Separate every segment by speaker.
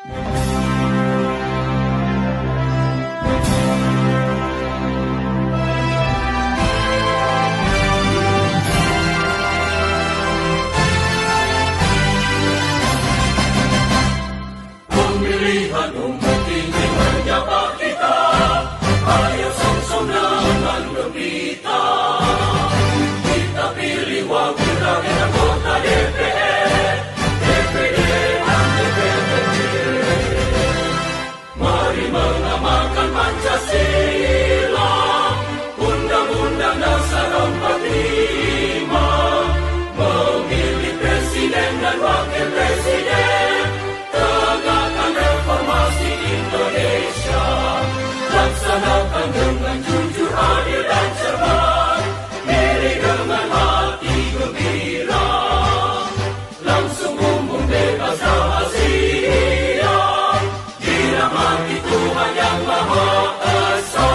Speaker 1: Pemilihan umum kini menyapa kita, ayo song-song dengan gembira. Kita pilih wakil rakyat anggota DPR, DPD dan DPRD. Mari mengamalkan Pancasila, Undang-Undang Dasar 45, memilih presiden dan wakil presiden, tegakkan reformasi Indonesia, laksanakan dengan jujur, adil dan cermat, pilih dengan hati gembira, langsung umum bebas rahasia, dirahmati Tuhan Yang Maha Esa.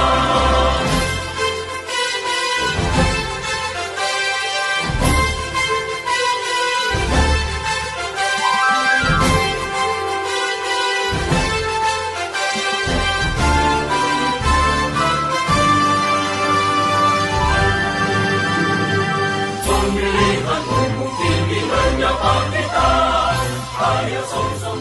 Speaker 1: Pemilihan umum tinggi menyapa kita, ayo song-song